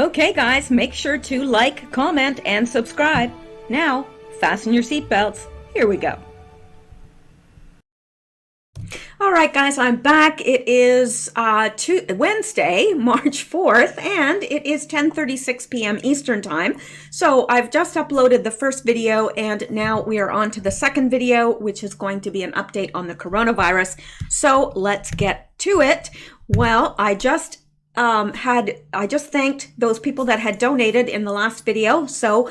Okay guys, make sure to like, comment, and subscribe. Now, fasten your seatbelts. Here we go. All right, guys, I'm back. It is Wednesday, March 4th, and it is 10:36 p.m. Eastern Time. So I've just uploaded the first video, and now we are on to the second video, which is going to be an update on the coronavirus. So let's get to it. Well, I just thanked those people that had donated in the last video, so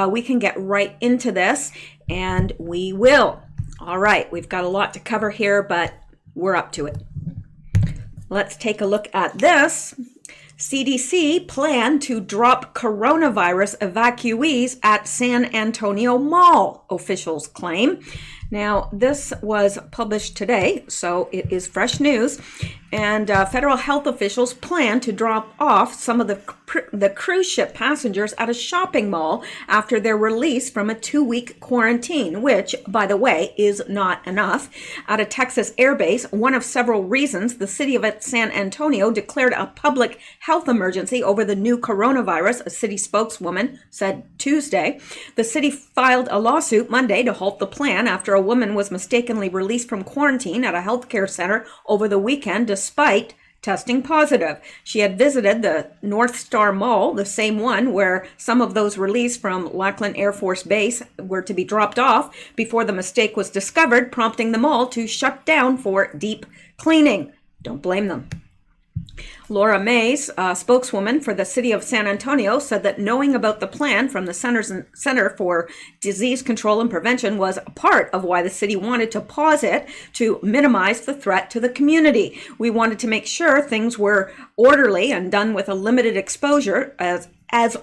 we can get right into this, and we will. All right, we've got a lot to cover here, but we're up to it. Let's take a look at this. CDC plan to drop coronavirus evacuees at San Antonio Mall, officials claim. Now, this was published today, so it is fresh news. And federal health officials plan to drop off some of the cruise ship passengers at a shopping mall after their release from a 2-week quarantine, which, by the way, is not enough. At a Texas airbase, one of several reasons the city of San Antonio declared a public health emergency over the new coronavirus, a city spokeswoman said Tuesday. The city filed a lawsuit Monday to halt the plan after a woman was mistakenly released from quarantine at a healthcare center over the weekend despite testing positive. She had visited the North Star Mall, the same one where some of those released from Lackland Air Force Base were to be dropped off before the mistake was discovered, prompting the mall to shut down for deep cleaning. Don't blame them. Laura Mays, spokeswoman for the city of San Antonio, said that knowing about the plan from the Center for Disease Control and Prevention was a part of why the city wanted to pause it to minimize the threat to the community. We wanted to make sure things were orderly and done with a limited exposure, as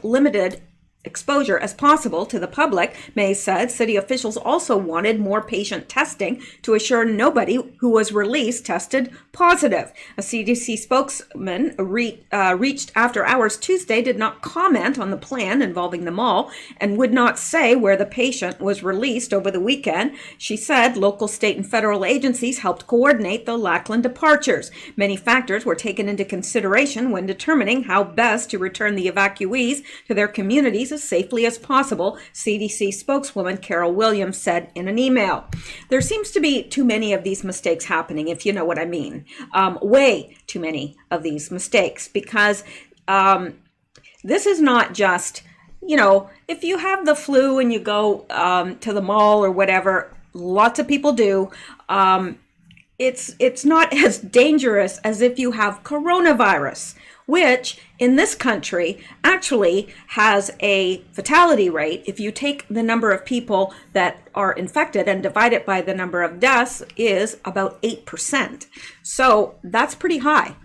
limited exposure as possible to the public, Mays said. City officials also wanted more patient testing to assure nobody who was released tested positive. A CDC spokesman reached after hours Tuesday did not comment on the plan involving the mall and would not say where the patient was released over the weekend. She said local, state, and federal agencies helped coordinate the Lackland departures. Many factors were taken into consideration when determining how best to return the evacuees to their communities as safely as possible, CDC spokeswoman Carol Williams said in an email. There seems to be too many of these mistakes happening, if you know what I mean. Way too many of these mistakes, because this is not just, if you have the flu and you go to the mall or whatever, lots of people do. It's not as dangerous as if you have coronavirus, which in this country actually has a fatality rate. If you take the number of people that are infected and divide it by the number of deaths, is about 8%. So that's pretty high.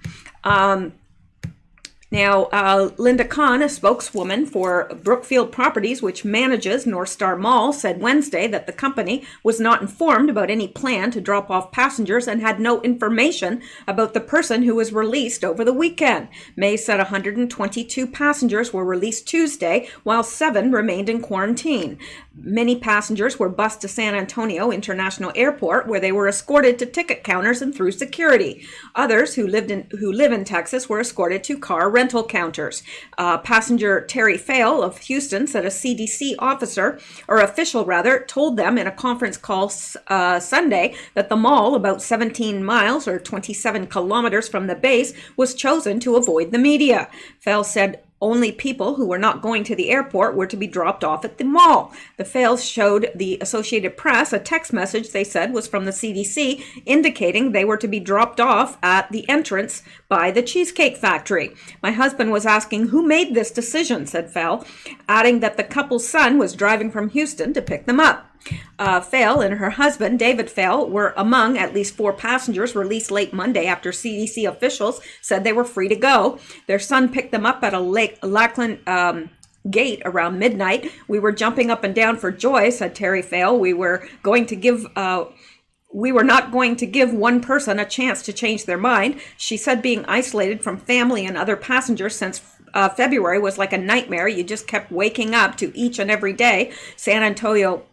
Now, Linda Kahn, a spokeswoman for Brookfield Properties, which manages North Star Mall, said Wednesday that the company was not informed about any plan to drop off passengers and had no information about the person who was released over the weekend. May said 122 passengers were released Tuesday, while 7 remained in quarantine. Many passengers were bused to San Antonio International Airport, where they were escorted to ticket counters and through security. Others who live in Texas were escorted to car rental counters. Passenger Terry Fail of Houston said a CDC official told them in a conference call Sunday that the mall, about 17 miles or 27 kilometers from the base, was chosen to avoid the media. Fail said only people who were not going to the airport were to be dropped off at the mall. The Fails showed the Associated Press a text message they said was from the CDC indicating they were to be dropped off at the entrance by the Cheesecake Factory. My husband was asking who made this decision, said Fail, adding that the couple's son was driving from Houston to pick them up. Fail and her husband, David Fail, were among at least 4 passengers released late Monday after CDC officials said they were free to go. Their son picked them up at a Lackland gate around midnight. We were jumping up and down for joy, said Terry Fail. We were not going to give one person a chance to change their mind. She said being isolated from family and other passengers since February was like a nightmare. You just kept waking up to each and every day. San Antonio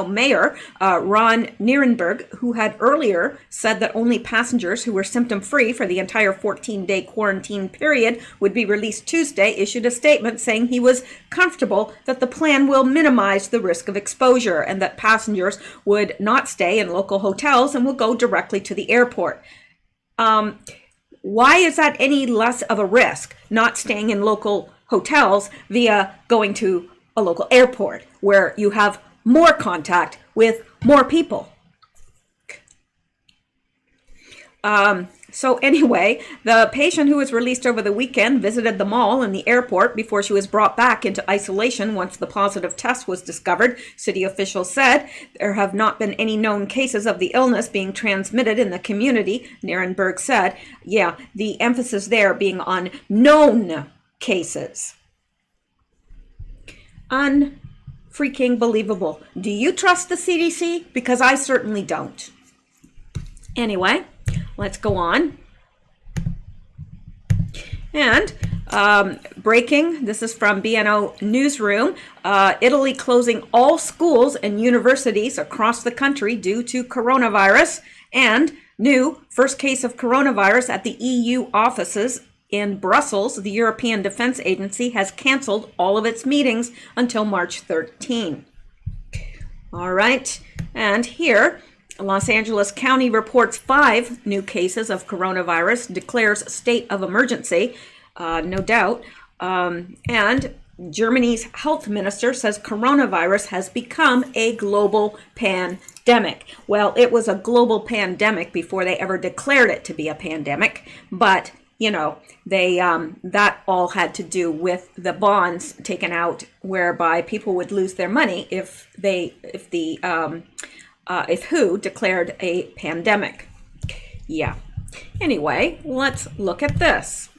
Mayor Ron Nierenberg, who had earlier said that only passengers who were symptom-free for the entire 14-day quarantine period would be released Tuesday, issued a statement saying he was comfortable that the plan will minimize the risk of exposure and that passengers would not stay in local hotels and will go directly to the airport. Why is that any less of a risk, not staying in local hotels via going to a local airport where you have more contact with more people? So anyway, the patient who was released over the weekend visited the mall and the airport before she was brought back into isolation once the positive test was discovered. City officials said there have not been any known cases of the illness being transmitted in the community. Nierenberg said, yeah, the emphasis there being on known cases. Unfreaking believable. Do you trust the CDC? Because I certainly don't. Anyway, let's go on. And breaking, this is from BNO Newsroom, Italy closing all schools and universities across the country due to coronavirus, and new first case of coronavirus at the EU offices in Brussels. The European Defense Agency has canceled all of its meetings until March 13. All right, and here, Los Angeles County reports 5 new cases of coronavirus, declares state of emergency, no doubt. And Germany's health minister says coronavirus has become a global pandemic. Well, it was a global pandemic before they ever declared it to be a pandemic, but you know, they that all had to do with the bonds taken out, whereby people would lose their money if WHO declared a pandemic. Yeah. Anyway, let's look at this.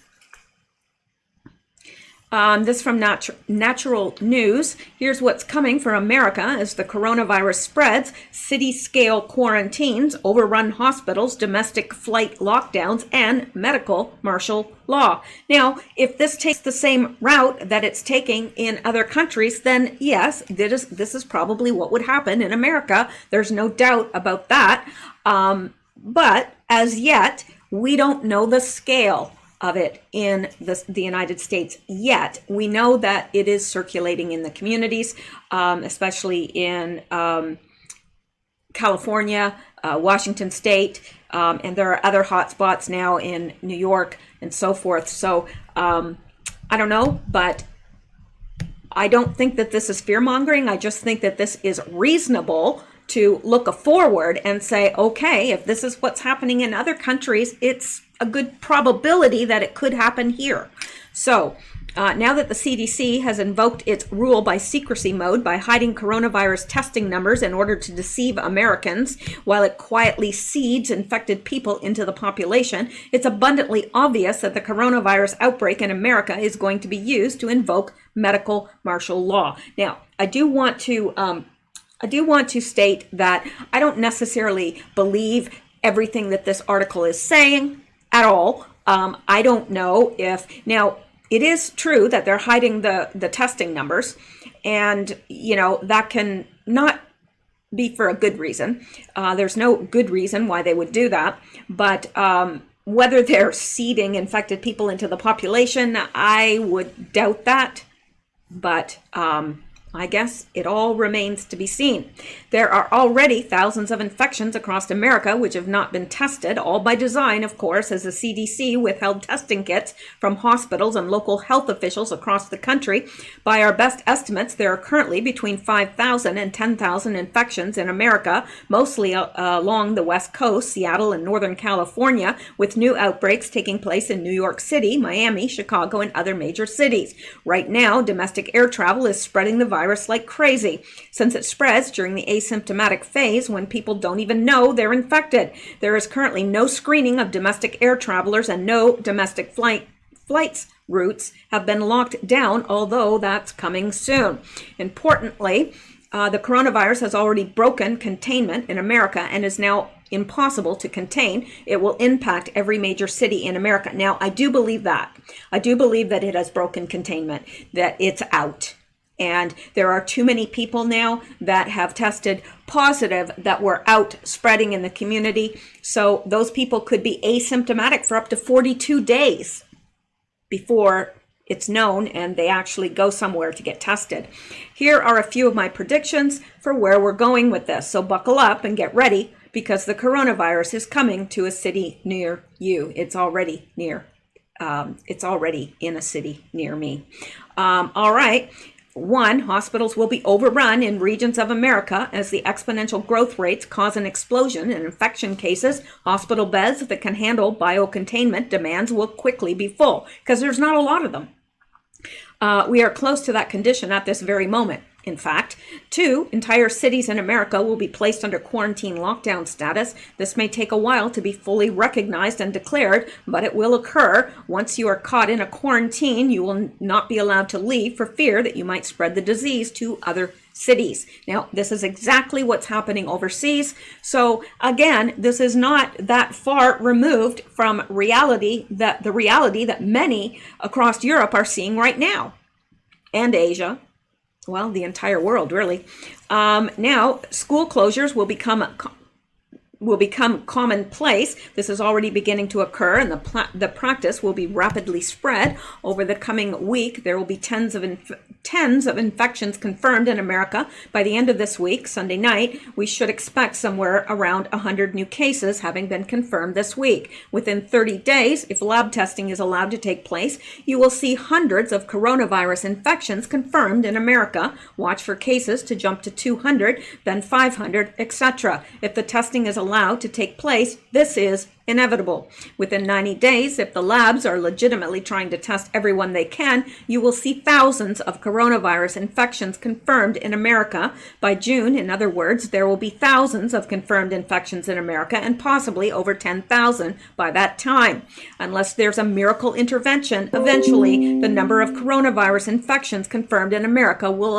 This from Natural News. Here's what's coming for America as the coronavirus spreads. City-scale quarantines, overrun hospitals, domestic flight lockdowns, and medical martial law. Now, if this takes the same route that it's taking in other countries, then yes, this is probably what would happen in America. There's no doubt about that. But as yet, we don't know the scale of it in the United States yet. We know that it is circulating in the communities, especially in California, Washington State, and there are other hotspots now in New York and so forth. So I don't know, but I don't think that this is fear-mongering. I just think that this is reasonable to look forward and say, okay, if this is what's happening in other countries, it's a good probability that it could happen here. So now that the CDC has invoked its rule by secrecy mode by hiding coronavirus testing numbers in order to deceive Americans while it quietly seeds infected people into the population, it's abundantly obvious that the coronavirus outbreak in America is going to be used to invoke medical martial law. Now, I do want to state that I don't necessarily believe everything that this article is saying at all. I don't know if, now it is true that they're hiding the testing numbers, and you know, that can not be for a good reason. There's no good reason why they would do that, but whether they're seeding infected people into the population, I would doubt that, but I guess it all remains to be seen. There are already thousands of infections across America which have not been tested, all by design, of course, as the CDC withheld testing kits from hospitals and local health officials across the country. By our best estimates, there are currently between 5,000 and 10,000 infections in America, mostly along the West Coast, Seattle and Northern California, with new outbreaks taking place in New York City, Miami, Chicago, and other major cities. Right now, domestic air travel is spreading the virus like crazy, since it spreads during the asymptomatic phase when people don't even know they're infected. There is currently no screening of domestic air travelers, and no domestic flights routes have been locked down, although that's coming soon. Importantly, the coronavirus has already broken containment in America and is now impossible to contain. It will impact every major city in America. Now, I do believe that. I do believe that it has broken containment, that it's out. And there are too many people now that have tested positive that were out spreading in the community. So those people could be asymptomatic for up to 42 days before it's known and they actually go somewhere to get tested. Here are a few of my predictions for where we're going with this. So buckle up and get ready, because the coronavirus is coming to a city near you. It's already near. It's already in a city near me. All right. 1, hospitals will be overrun in regions of America as the exponential growth rates cause an explosion in infection cases. Hospital beds that can handle biocontainment demands will quickly be full because there's not a lot of them. We are close to that condition at this very moment. In fact, 2, entire cities in America will be placed under quarantine lockdown status. This may take a while to be fully recognized and declared, but it will occur. Once you are caught in a quarantine, you will not be allowed to leave for fear that you might spread the disease to other cities. Now, this is exactly what's happening overseas. So again, this is not that far removed from reality, that the reality that many across Europe are seeing right now, and Asia. Well, the entire world, really. Now, school closures will become commonplace. This is already beginning to occur, and the practice will be rapidly spread. Over the coming week, there will be tens of infections confirmed in America. By the end of this week, Sunday night, we should expect somewhere around 100 new cases having been confirmed this week. Within 30 days, if lab testing is allowed to take place, you will see hundreds of coronavirus infections confirmed in America. Watch for cases to jump to 200, then 500, etc. If the testing is allowed to take place, this is inevitable. Within 90 days, if the labs are legitimately trying to test everyone they can, you will see thousands of coronavirus infections confirmed in America. By June, in other words, there will be thousands of confirmed infections in America and possibly over 10,000 by that time. Unless there's a miracle intervention, eventually the number of coronavirus infections confirmed in America will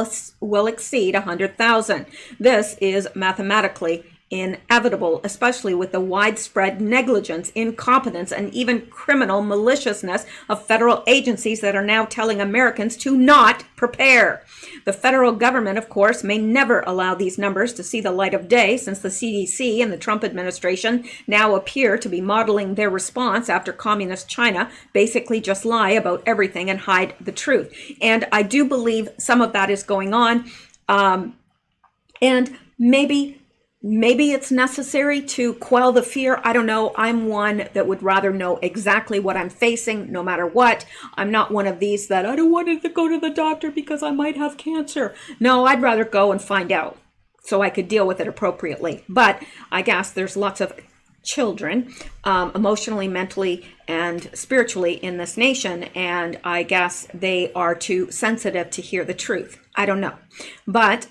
exceed 100,000. This is mathematically inevitable, especially with the widespread negligence, incompetence, and even criminal maliciousness of federal agencies that are now telling Americans to not prepare. The federal government, of course, may never allow these numbers to see the light of day, since the CDC and the Trump administration now appear to be modeling their response after communist China basically just lie about everything and hide the truth. And I do believe some of that is going on. And maybe it's necessary to quell the fear. I don't know. I'm one that would rather know exactly what I'm facing no matter what. I'm not one of these that I don't want to go to the doctor because I might have cancer. No, I'd rather go and find out so I could deal with it appropriately. But I guess there's lots of children emotionally, mentally, and spiritually in this nation, and I guess they are too sensitive to hear the truth. I don't know. But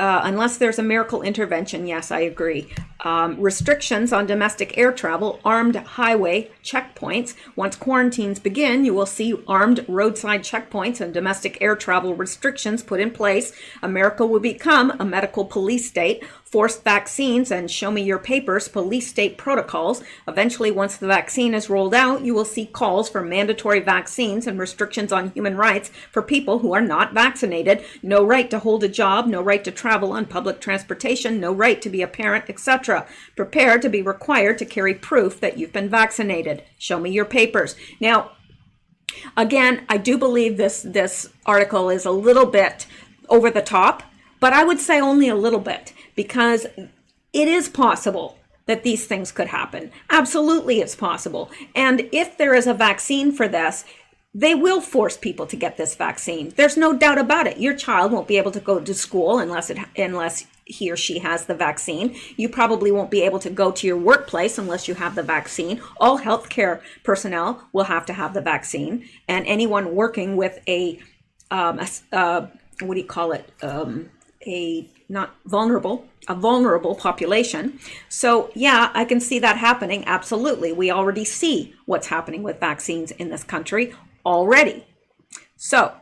unless there's a miracle intervention, yes, I agree. Restrictions on domestic air travel, armed highway checkpoints. Once quarantines begin, you will see armed roadside checkpoints and domestic air travel restrictions put in place. America will become a medical police state. Forced vaccines and show me your papers, police state protocols. Eventually, once the vaccine is rolled out, you will see calls for mandatory vaccines and restrictions on human rights for people who are not vaccinated. No right to hold a job, no right to travel on public transportation, no right to be a parent, etc. Prepare to be required to carry proof that you've been vaccinated. Show me your papers. Now, again, I do believe this article is a little bit over the top, but I would say only a little bit, because it is possible that these things could happen. Absolutely, it's possible. And if there is a vaccine for this, they will force people to get this vaccine. There's no doubt about it. Your child won't be able to go to school unless he or she has the vaccine. You probably won't be able to go to your workplace unless you have the vaccine. All healthcare personnel will have to have the vaccine, and anyone working with a vulnerable population. So yeah, I can see that happening. Absolutely. We already see what's happening with vaccines in this country already. So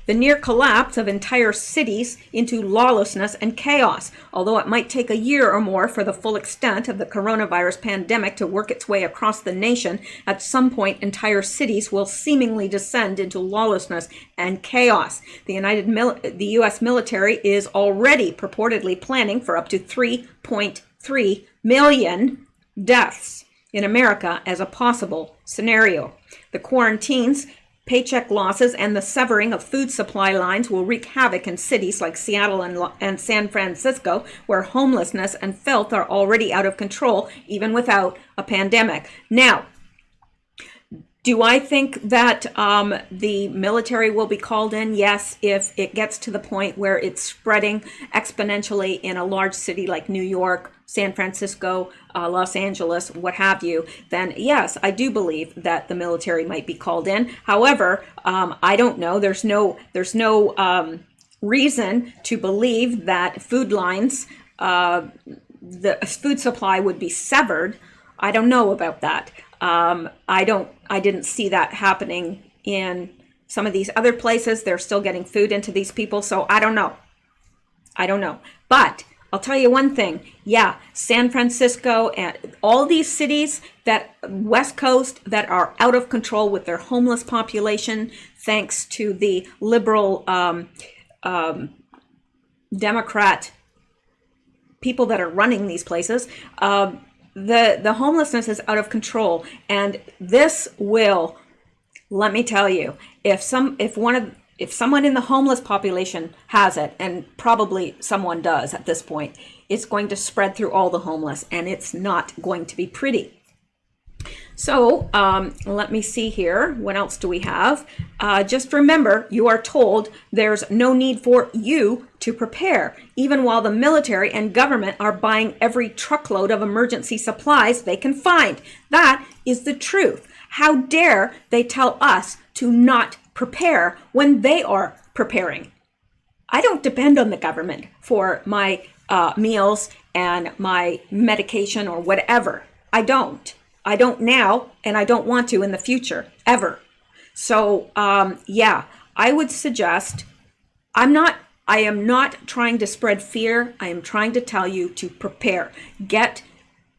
The near collapse of entire cities into lawlessness and chaos. Although it might take a year or more for the full extent of the coronavirus pandemic to work its way across the nation, at some point entire cities will seemingly descend into lawlessness and chaos. The U.S. military is already purportedly planning for up to 3.3 million deaths in America as a possible scenario. The quarantines, paycheck losses, and the severing of food supply lines will wreak havoc in cities like Seattle and San Francisco, where homelessness and filth are already out of control, even without a pandemic. Now, do I think that the military will be called in? Yes, if it gets to the point where it's spreading exponentially in a large city like New York, San Francisco, Los Angeles, what have you, then yes, I do believe that the military might be called in. However, I don't know. There's no reason to believe that food lines, the food supply would be severed. I don't know about that. I didn't see that happening in some of these other places. They're still getting food into these people, so I don't know. But I'll tell you one thing. Yeah, San Francisco and all these cities that West Coast that are out of control with their homeless population, thanks to the liberal Democrat people that are running these places, the homelessness is out of control, and this will, let me tell you, if someone in the homeless population has it, and probably someone does at this point, it's going to spread through all the homeless, and it's not going to be pretty. So let me see here. What else do we have? Just remember, you are told there's no need for you to prepare, even while the military and government are buying every truckload of emergency supplies they can find. That is the truth. How dare they tell us to not prepare when they are preparing? I don't depend on the government for my meals and my medication or whatever. I don't now, and I don't want to in the future, ever. So, yeah, I would suggest, I am not trying to spread fear. I am trying to tell you to prepare. Get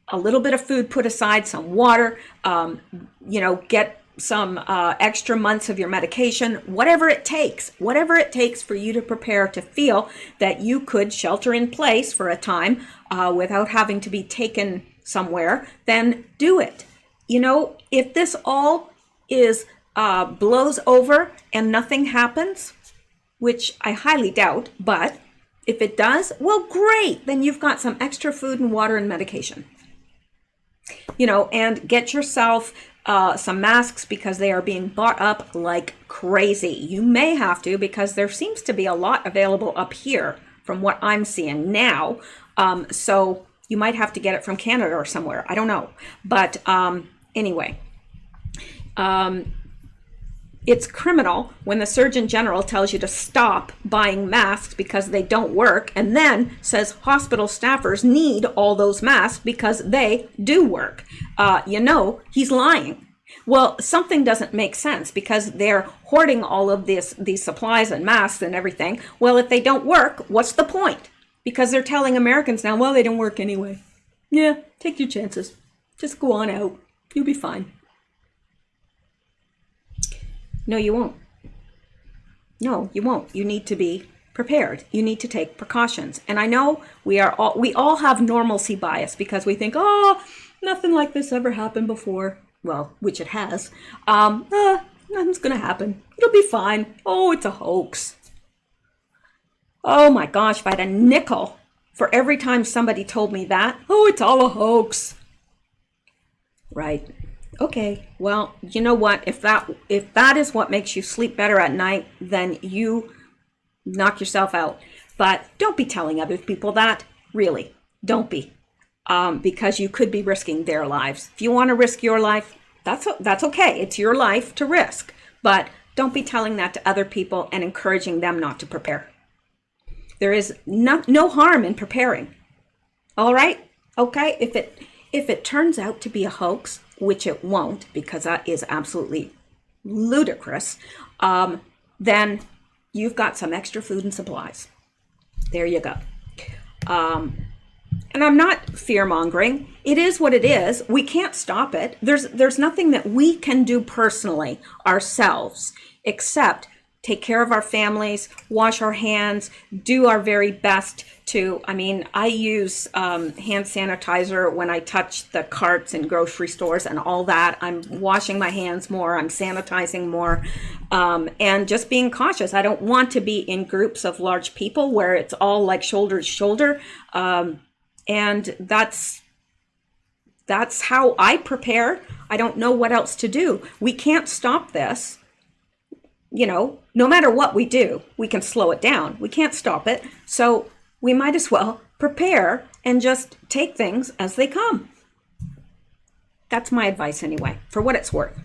a little bit of food put aside, some water, get some extra months of your medication, whatever it takes for you to prepare to feel that you could shelter in place for a time without having to be taken somewhere, then do it. If this all is blows over and nothing happens, which I highly doubt, but if it does, well, great. Then you've got some extra food and water and medication. And get yourself some masks, because they are being bought up like crazy. You may have to, because there seems to be a lot available up here from what I'm seeing now. So you might have to get it from Canada or somewhere. I don't know. But anyway, it's criminal when the Surgeon General tells you to stop buying masks because they don't work, and then says hospital staffers need all those masks because they do work. He's lying. Well, something doesn't make sense, because they're hoarding all of these supplies and masks and everything. Well, if they don't work, what's the point? Because they're telling Americans now, well, they don't work anyway. Yeah, take your chances. Just go on out. You'll be fine. No, you won't. No, you won't. You need to be prepared. You need to take precautions. And I know we all have normalcy bias, because we think, oh, nothing like this ever happened before. Well, which it has. Nothing's going to happen. It'll be fine. Oh, it's a hoax. Oh my gosh, if I had a nickel for every time somebody told me that, oh, it's all a hoax. Right. Okay, well, you know what? If that is what makes you sleep better at night, then you knock yourself out. But don't be telling other people that. Really, don't be, because you could be risking their lives. If you want to risk your life, that's okay. It's your life to risk. But don't be telling that to other people and encouraging them not to prepare. There is no harm in preparing. All right? Okay. If it turns out to be a hoax, which it won't, because that is absolutely ludicrous, then you've got some extra food and supplies. There you go. And I'm not fear-mongering. It is what it is. We can't stop it. There's nothing that we can do personally ourselves except take care of our families, wash our hands, do our very best to, I use hand sanitizer when I touch the carts in grocery stores and all that. I'm washing my hands more, I'm sanitizing more, and just being cautious. I don't want to be in groups of large people where it's all like shoulder to shoulder. And that's how I prepare. I don't know what else to do. We can't stop this. No matter what we do, we can slow it down. We can't stop it. So we might as well prepare and just take things as they come. That's my advice anyway, for what it's worth,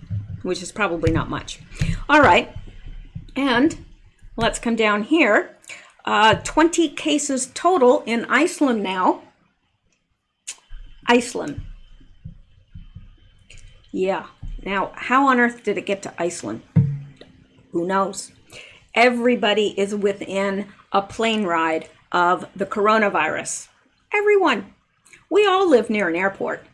which is probably not much. All right. And let's come down here. 20 cases total in Iceland now. Iceland. Yeah. Now, how on earth did it get to Iceland? Who knows? Everybody is within a plane ride of the coronavirus. Everyone. We all live near an airport.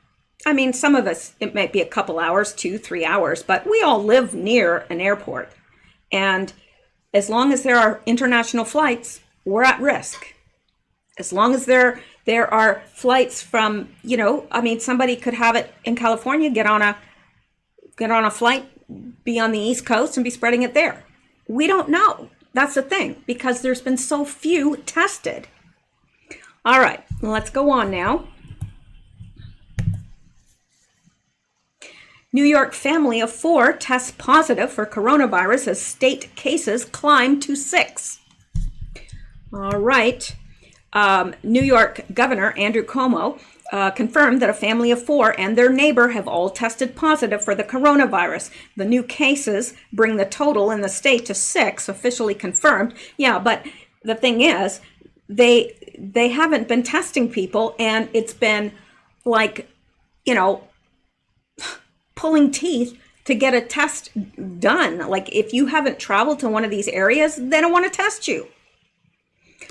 Some of us, it might be a couple hours, 2-3 hours, but we all live near an airport. And as long as there are international flights, we're at risk. As long as there are flights from, somebody could have it in California, get on a flight, be on the East Coast and be spreading it there. We don't know. That's the thing, because there's been so few tested. All right, let's go on now. New York family of 4 tests positive for coronavirus as state cases climb to 6. All right. New York Governor Andrew Cuomo confirmed that a family of 4 and their neighbor have all tested positive for the coronavirus. The new cases bring the total in the state to 6, officially confirmed. Yeah, but the thing is, they haven't been testing people, and it's been like, pulling teeth to get a test done. Like, if you haven't traveled to one of these areas, they don't want to test you.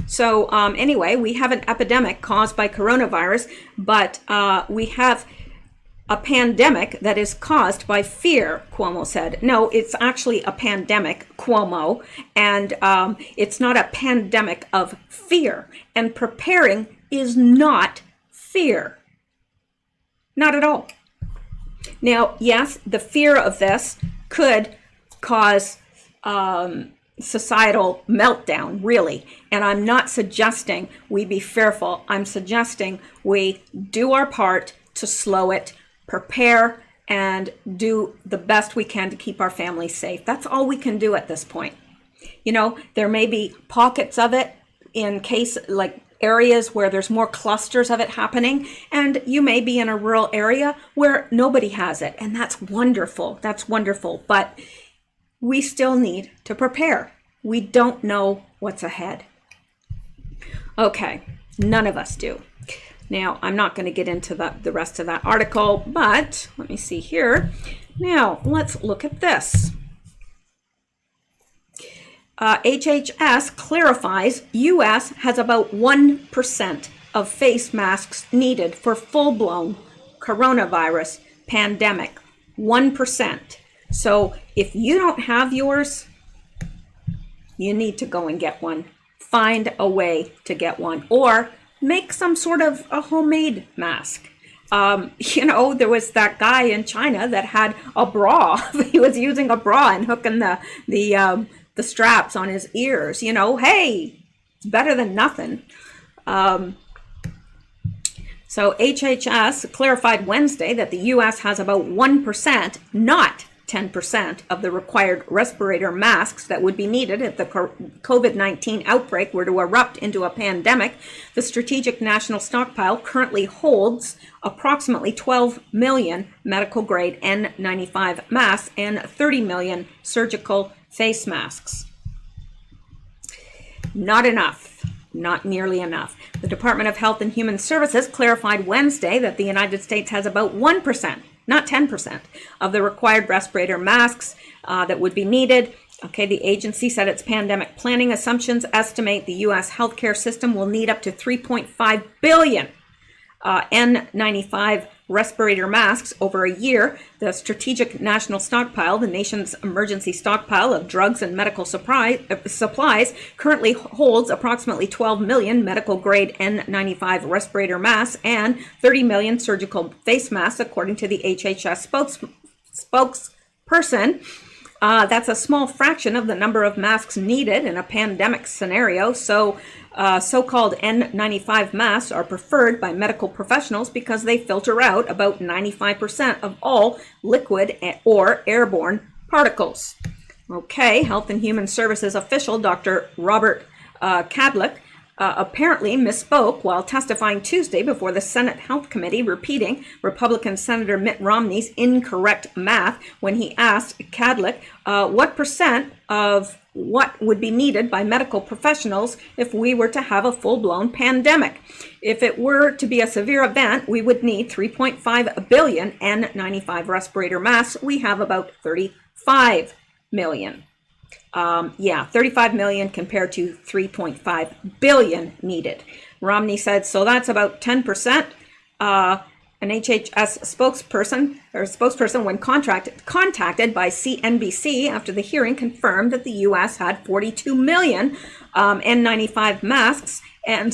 So anyway, we have an epidemic caused by coronavirus, but we have a pandemic that is caused by fear, Cuomo said. No, it's actually a pandemic, Cuomo, and it's not a pandemic of fear. And preparing is not fear. Not at all. Now, yes, the fear of this could cause societal meltdown, really. And I'm not suggesting we be fearful. I'm suggesting we do our part to slow it, prepare, and do the best we can to keep our families safe. That's all we can do at this point. There may be pockets of it in case, like areas where there's more clusters of it happening, and you may be in a rural area where nobody has it, and that's wonderful. That's wonderful. But we still need to prepare. We don't know what's ahead. Okay, none of us do. Now, I'm not going to get into the rest of that article, but let me see here. Now, let's look at this. HHS clarifies U.S. has about 1% of face masks needed for full-blown coronavirus pandemic. 1%. So if you don't have yours, you need to go and get one. Find a way to get one, or make some sort of a homemade mask. There was that guy in China that had a bra. He was using a bra and hooking the straps on his ears. Hey, it's better than nothing. So HHS clarified Wednesday that the U.S. has about 1%, not 10% of the required respirator masks that would be needed if the COVID-19 outbreak were to erupt into a pandemic. The Strategic National Stockpile currently holds approximately 12 million medical-grade N95 masks and 30 million surgical face masks. Not enough. Not nearly enough. The Department of Health and Human Services clarified Wednesday that the United States has about 1%, not 10%, of the required respirator masks that would be needed Okay, the agency said its pandemic planning assumptions estimate the U.S. healthcare system will need up to 3.5 billion N95 respirator masks over a year. The Strategic National Stockpile, the nation's emergency stockpile of drugs and medical supplies, currently holds approximately 12 million medical-grade N95 respirator masks and 30 million surgical face masks, according to the HHS spokesperson. That's a small fraction of the number of masks needed in a pandemic scenario. So so-called N95 masks are preferred by medical professionals because they filter out about 95% of all liquid or airborne particles. Okay, Health and Human Services official Dr. Robert Kadlec apparently misspoke while testifying Tuesday before the Senate Health Committee, repeating Republican Senator Mitt Romney's incorrect math when he asked Kadlec what percent of what would be needed by medical professionals if we were to have a full-blown pandemic. If it were to be a severe event, we would need 3.5 billion N95 respirator masks. We have about 35 million. 35 million compared to 3.5 billion needed. Romney said, so that's about 10%. An HHS spokesperson, when contacted by CNBC after the hearing, confirmed that the U.S. had 42 million N95 masks and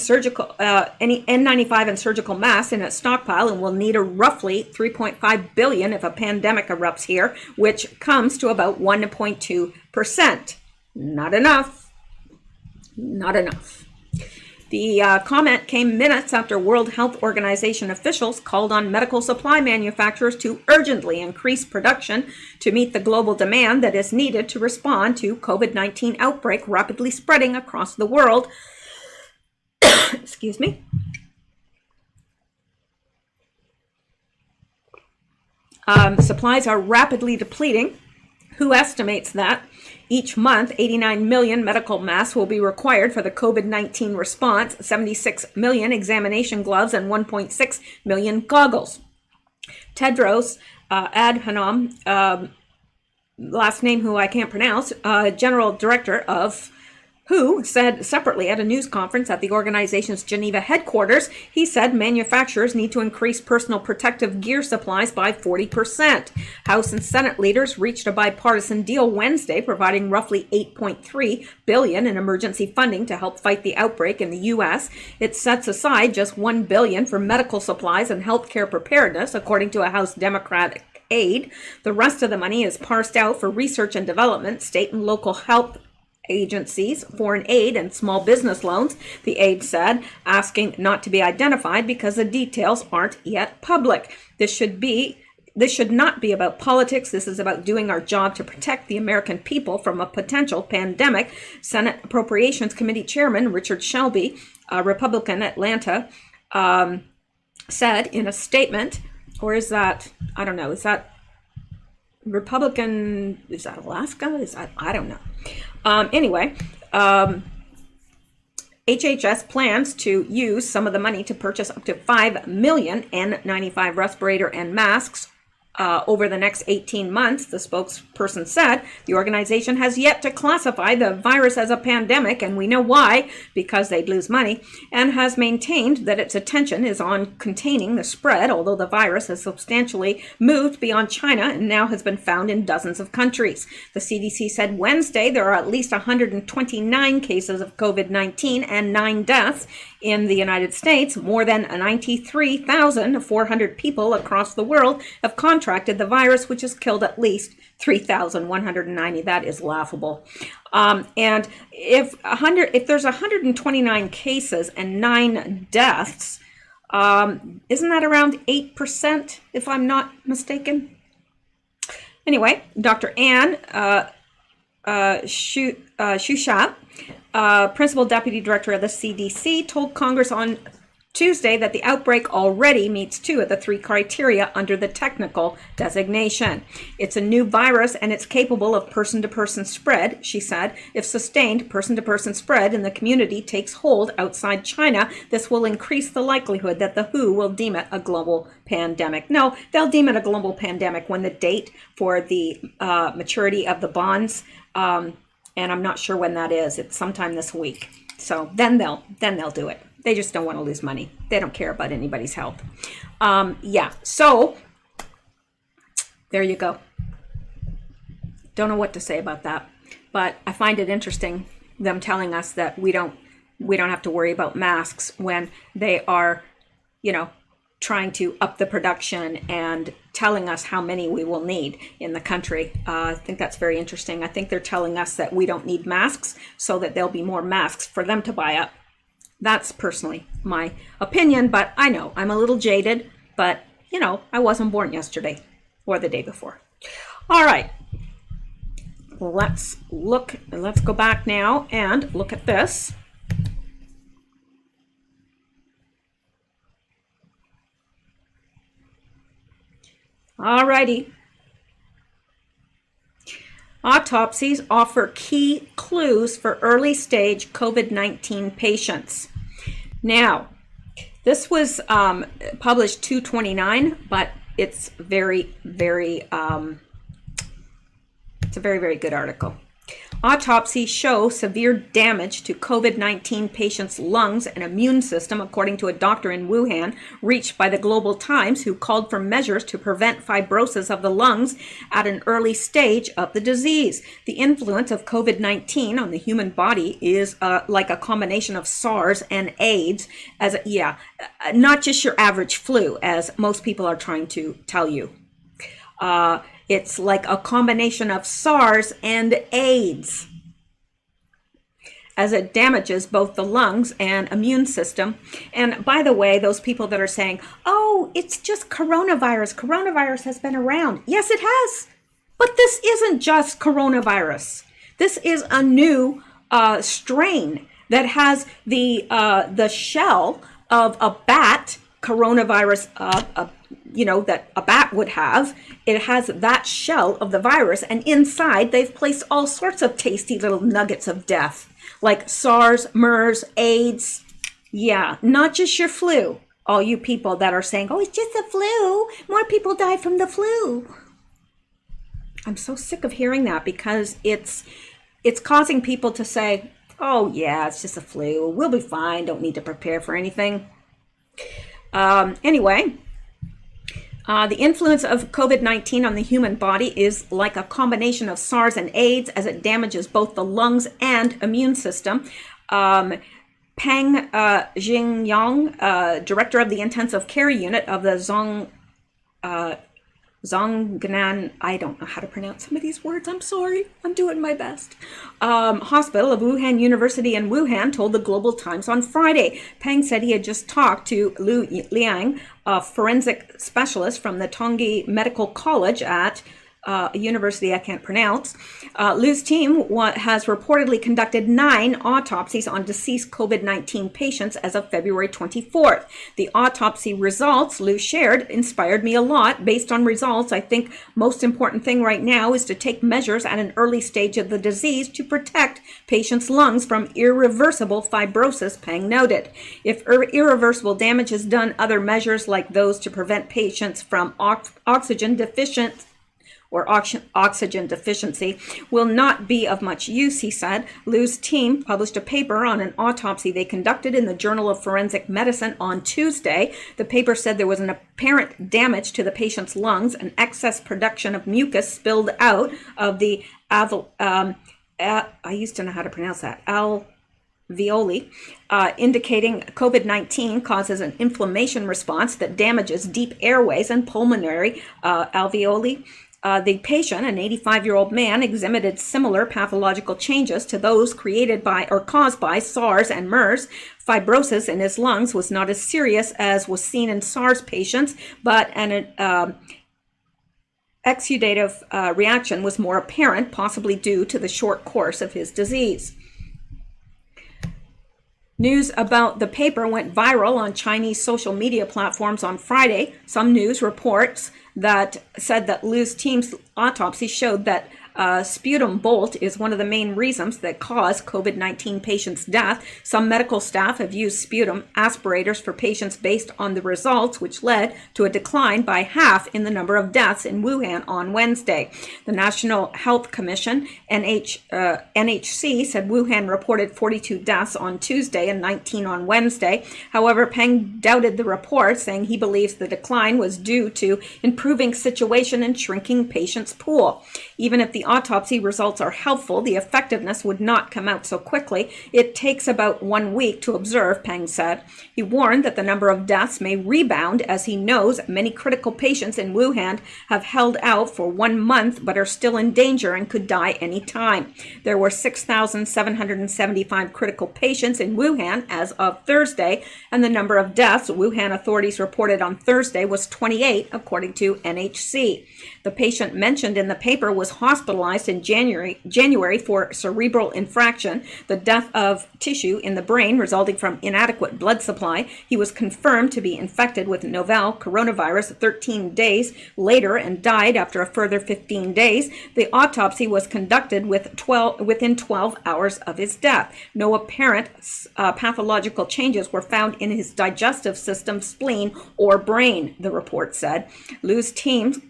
any N95 and surgical masks in its stockpile, and will need a roughly 3.5 billion if a pandemic erupts here, which comes to about 1.2%. Not enough. Not enough. The comment came minutes after World Health Organization officials called on medical supply manufacturers to urgently increase production to meet the global demand that is needed to respond to COVID-19 outbreak rapidly spreading across the world. Excuse me. Supplies are rapidly depleting. WHO estimates that each month, 89 million medical masks will be required for the COVID-19 response, 76 million examination gloves, and 1.6 million goggles. Tedros Adhanom, last name who I can't pronounce, General Director of WHO, said separately at a news conference at the organization's Geneva headquarters, he said manufacturers need to increase personal protective gear supplies by 40%. House and Senate leaders reached a bipartisan deal Wednesday, providing roughly $8.3 billion in emergency funding to help fight the outbreak in the U.S. It sets aside just $1 billion for medical supplies and healthcare preparedness, according to a House Democratic aide. The rest of the money is parsed out for research and development, state and local health agencies, foreign aid, and small business loans, the aide said, asking not to be identified because the details aren't yet public. This should not be about politics. This is about doing our job to protect the American people from a potential pandemic. Senate Appropriations Committee Chairman Richard Shelby, a Republican Atlanta, said in a statement, or is that, I don't know, is that Republican, is that Alaska? Is that, I don't know. HHS plans to use some of the money to purchase up to 5 million N95 respirator and masks over the next 18 months, the spokesperson said. The organization has yet to classify the virus as a pandemic, and we know why, because they'd lose money, and has maintained that its attention is on containing the spread, although the virus has substantially moved beyond China and now has been found in dozens of countries. The CDC said Wednesday there are at least 129 cases of COVID-19 and 9 deaths in the United States. More than 93,400 people across the world have contracted the virus, which has killed at least 3,190. That is laughable. And if there's 129 cases and 9 deaths, isn't that around 8%, if I'm not mistaken? Anyway, Dr. Ann Shusha, Principal Deputy Director of the CDC, told Congress on Tuesday that the outbreak already meets 2 of the 3 criteria under the technical designation. It's a new virus and it's capable of person-to-person spread, she said. If sustained person-to-person spread in the community takes hold outside China, this will increase the likelihood that the WHO will deem it a global pandemic. No, they'll deem it a global pandemic when the date for the maturity of the bonds, and I'm not sure when that is. It's sometime this week. So then they'll do it. They just don't want to lose money. They don't care about anybody's health. Yeah, so there you go. Don't know what to say about that, but I find it interesting them telling us that we don't have to worry about masks when they are, trying to up the production and telling us how many we will need in the country. I think that's very interesting. I think they're telling us that we don't need masks so that there'll be more masks for them to buy up. That's personally my opinion, but I know I'm a little jaded, but I wasn't born yesterday or the day before. All right, let's go back now and look at this. All righty. Autopsies offer key clues for early stage COVID-19 patients. Now, this was published 2/29, but it's it's a very, very good article. Autopsies show severe damage to COVID-19 patients' lungs and immune system, according to a doctor in Wuhan, reached by the Global Times, who called for measures to prevent fibrosis of the lungs at an early stage of the disease. The influence of COVID-19 on the human body is like a combination of SARS and AIDS, not just your average flu, as most people are trying to tell you. It's like a combination of SARS and AIDS, as it damages both the lungs and immune system. And by the way, those people that are saying, oh, it's just coronavirus has been around. Yes, it has. But this isn't just coronavirus. This is a new strain that has the shell of a bat coronavirus, that a bat would have. It has that shell of the virus, and inside they've placed all sorts of tasty little nuggets of death, like SARS, MERS, AIDS. Yeah, not just your flu. All you people that are saying, oh, it's just the flu. More people die from the flu. I'm so sick of hearing that, because it's causing people to say, oh yeah, it's just a flu. We'll be fine. Don't need to prepare for anything. Anyway, the influence of COVID-19 on the human body is like a combination of SARS and AIDS, as it damages both the lungs and immune system. Peng Jingyang, director of the intensive care unit of the Zhongnan, I don't know how to pronounce some of these words. I'm sorry. I'm doing my best. Hospital of Wuhan University in Wuhan told the Global Times on Friday. Peng said he had just talked to Lu Liang, a forensic specialist from the Tongji Medical College at a university I can't pronounce. Lu's team has reportedly conducted 9 autopsies on deceased COVID-19 patients as of February 24th. The autopsy results Lu shared inspired me a lot. Based on results, I think most important thing right now is to take measures at an early stage of the disease to protect patients' lungs from irreversible fibrosis, Peng noted. If irreversible damage is done, other measures like those to prevent patients from oxygen deficiency will not be of much use, he said. Lu's team published a paper on an autopsy they conducted in the Journal of Forensic Medicine on Tuesday. The paper said there was an apparent damage to the patient's lungs, an excess production of mucus spilled out of the I used to know how to pronounce that, alveoli, indicating COVID-19 causes an inflammation response that damages deep airways and pulmonary alveoli. The patient, an 85-year-old man, exhibited similar pathological changes to those created by or caused by SARS and MERS. Fibrosis in his lungs was not as serious as was seen in SARS patients, but an exudative reaction was more apparent, possibly due to the short course of his disease. News about the paper went viral on Chinese social media platforms on Friday. Some news reports that said that Liu's team's autopsy showed that sputum bolt is one of the main reasons that cause COVID-19 patients' death. Some medical staff have used sputum aspirators for patients based on the results, which led to a decline by half in the number of deaths in Wuhan on Wednesday. The National Health Commission, NHC, said Wuhan reported 42 deaths on Tuesday and 19 on Wednesday. However, Peng doubted the report, saying he believes the decline was due to improving situation and shrinking patients' pool. Even if the autopsy results are helpful, the effectiveness would not come out so quickly. It takes about 1 week to observe, Peng said. He warned that the number of deaths may rebound, as he knows many critical patients in Wuhan have held out for 1 month but are still in danger and could die any time. There were 6,775 critical patients in Wuhan as of Thursday, and the number of deaths Wuhan authorities reported on Thursday was 28, according to NHC. The patient mentioned in the paper was hospitalized in January for cerebral infraction, the death of tissue in the brain resulting from inadequate blood supply. He was confirmed to be infected with novel coronavirus 13 days later and died after a further 15 days. The autopsy was conducted within 12 hours of his death. No apparent pathological changes were found in his digestive system, spleen, or brain, the report said. Liu's team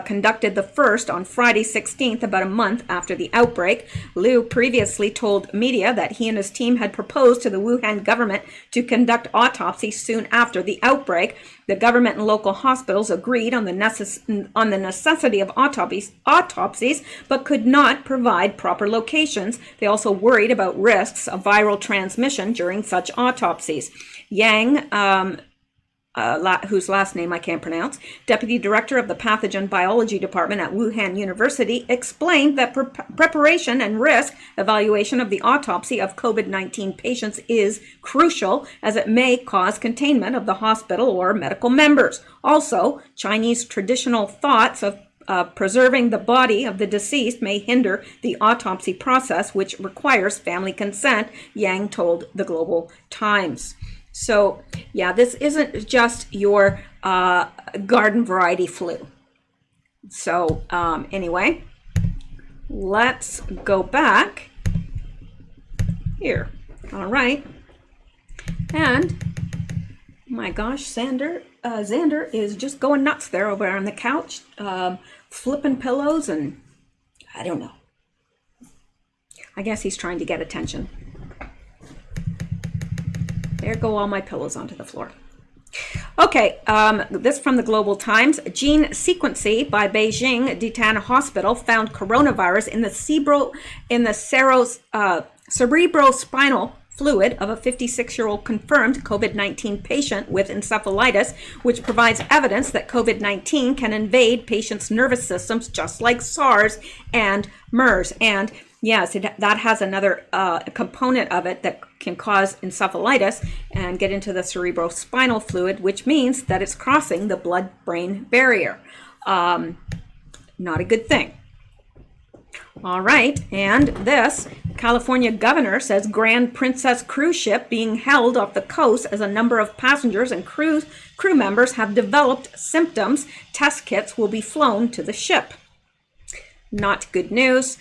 conducted the first on Friday 16th, about a month after the outbreak. Liu previously told media that he and his team had proposed to the Wuhan government to conduct autopsies soon after the outbreak. The government and local hospitals agreed on the necessity of autopsies, but could not provide proper locations. They also worried about risks of viral transmission during such autopsies. Yang, whose last name I can't pronounce, deputy director of the pathogen biology department at Wuhan University, explained that preparation and risk evaluation of the autopsy of COVID-19 patients is crucial, as it may cause containment of the hospital or medical members. Also, Chinese traditional thoughts of preserving the body of the deceased may hinder the autopsy process, which requires family consent, Yang told the Global Times. So, yeah, this isn't just your garden variety flu. So, anyway, let's go back here. All right. And, my gosh, Xander is just going nuts there over on the couch, flipping pillows, and I don't know. I guess he's trying to get attention. There go all my pillows onto the floor. Okay, this from the Global Times. Gene sequencing by Beijing Ditan Hospital found coronavirus in the cerebrospinal fluid of a 56-year-old confirmed COVID-19 patient with encephalitis, which provides evidence that COVID-19 can invade patients' nervous systems just like SARS and MERS. And yes, that has another component of it that can cause encephalitis and get into the cerebrospinal fluid, which means that it's crossing the blood-brain barrier. Not a good thing. All right, and this California governor says Grand Princess cruise ship being held off the coast as a number of passengers and crew members have developed symptoms. Test kits will be flown to the ship. Not good news.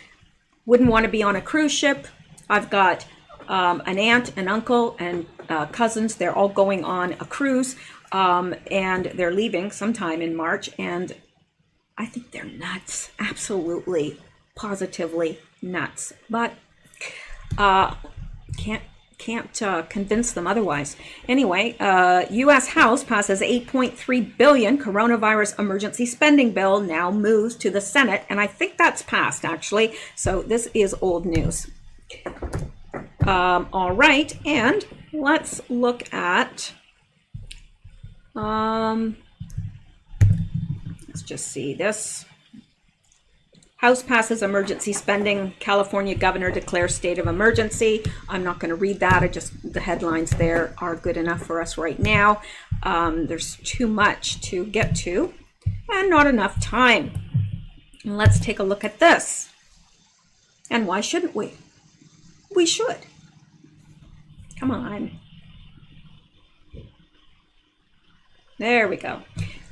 Wouldn't want to be on a cruise ship. I've got an aunt, an uncle, and cousins. They're all going on a cruise, and they're leaving sometime in March, and I think they're nuts. Absolutely, positively nuts. But can't convince them otherwise. Anyway, U.S. House passes $8.3 billion coronavirus emergency spending bill, now moves to the Senate, and I think that's passed, actually. So this is old news. All right, and let's look at, let's just see this. House passes emergency spending. California governor declares state of emergency. I'm not going to read that. The headlines there are good enough for us right now. There's too much to get to and not enough time. And let's take a look at this. And why shouldn't we? We should. Come on. There we go.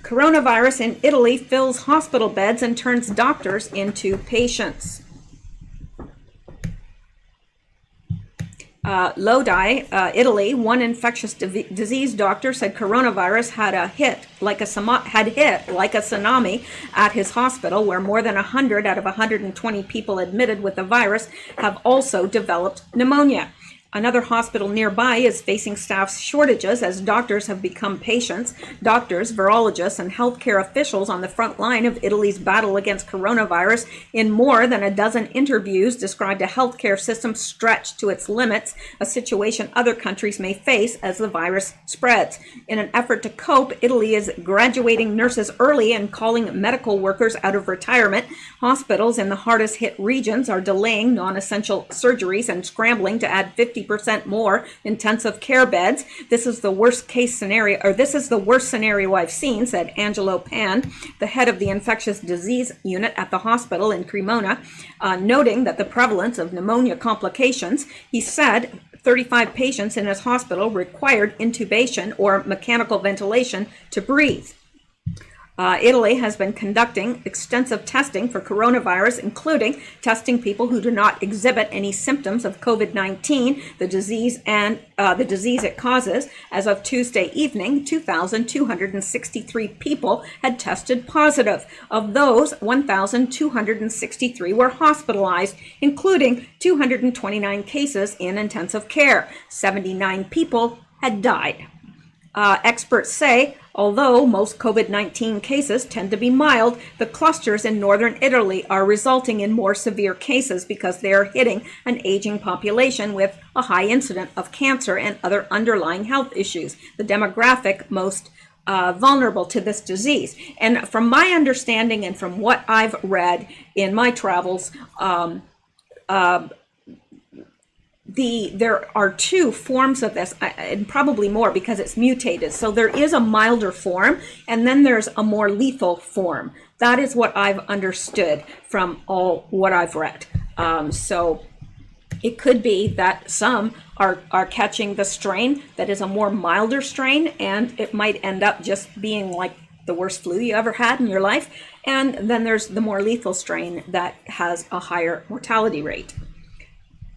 Coronavirus in Italy fills hospital beds and turns doctors into patients. Lodi, Italy, one infectious disease doctor said coronavirus had hit like a tsunami at his hospital, where more than 100 out of 120 people admitted with the virus have also developed pneumonia. Another hospital nearby is facing staff shortages as doctors have become patients. Doctors, virologists, and healthcare officials on the front line of Italy's battle against coronavirus in more than a dozen interviews described a healthcare system stretched to its limits, a situation other countries may face as the virus spreads. In an effort to cope, Italy is graduating nurses early and calling medical workers out of retirement. Hospitals in the hardest hit regions are delaying non-essential surgeries and scrambling to add 50% more intensive care beds. This is the worst scenario I've seen, said Angelo Pan, the head of the infectious disease unit at the hospital in Cremona, noting that the prevalence of pneumonia complications. He said 35 patients in his hospital required intubation or mechanical ventilation to breathe. Italy has been conducting extensive testing for coronavirus, including testing people who do not exhibit any symptoms of COVID-19, the disease it causes. As of Tuesday evening, 2,263 people had tested positive. Of those, 1,263 were hospitalized, including 229 cases in intensive care. 79 people had died. Experts say, although most COVID-19 cases tend to be mild, the clusters in northern Italy are resulting in more severe cases because they are hitting an aging population with a high incidence of cancer and other underlying health issues, the demographic most vulnerable to this disease. And from my understanding and from what I've read in my travels, there are two forms of this, and probably more because it's mutated. So there is a milder form, and then there's a more lethal form. That is what I've understood from all what I've read. So it could be that some are catching the strain that is a more milder strain, and it might end up just being like the worst flu you ever had in your life. And then there's the more lethal strain that has a higher mortality rate.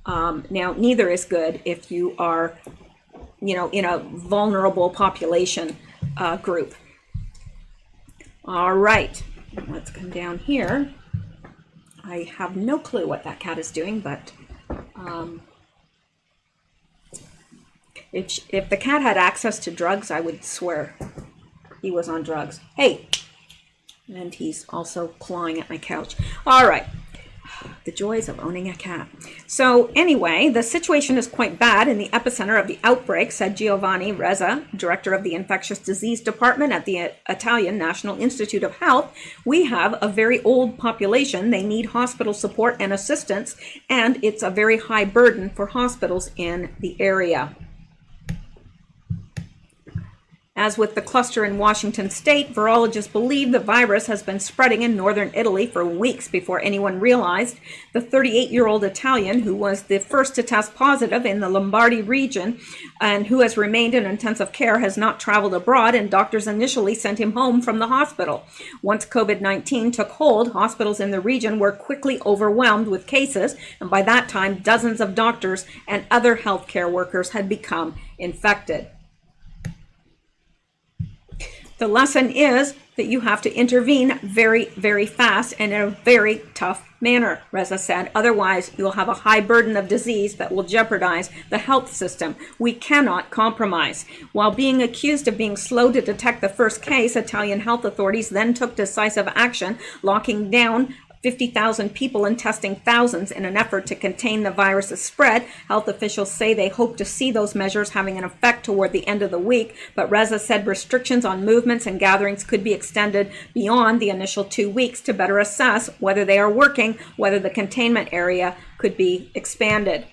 Now, neither is good if you are, in a vulnerable population group. All right, let's come down here. I have no clue what that cat is doing, but if the cat had access to drugs, I would swear he was on drugs. Hey! And he's also clawing at my couch. All right. The joys of owning a cat. So anyway, the situation is quite bad in the epicenter of the outbreak, said Giovanni Rezza, director of the infectious disease department at the Italian National Institute of Health. We have a very old population. They need hospital support and assistance, and it's a very high burden for hospitals in the area. As with the cluster in Washington state, virologists believe the virus has been spreading in northern Italy for weeks before anyone realized. The 38-year-old Italian, who was the first to test positive in the Lombardy region and who has remained in intensive care, has not traveled abroad, and doctors initially sent him home from the hospital. Once COVID-19 took hold, hospitals in the region were quickly overwhelmed with cases, and by that time, dozens of doctors and other healthcare workers had become infected. The lesson is that you have to intervene very, very fast and in a very tough manner, Reza said. Otherwise, you'll have a high burden of disease that will jeopardize the health system. We cannot compromise. While being accused of being slow to detect the first case, Italian health authorities then took decisive action, locking down 50,000 people and testing thousands in an effort to contain the virus's spread. Health officials say they hope to see those measures having an effect toward the end of the week, but Reza said restrictions on movements and gatherings could be extended beyond the initial 2 weeks to better assess whether they are working, whether the containment area could be expanded.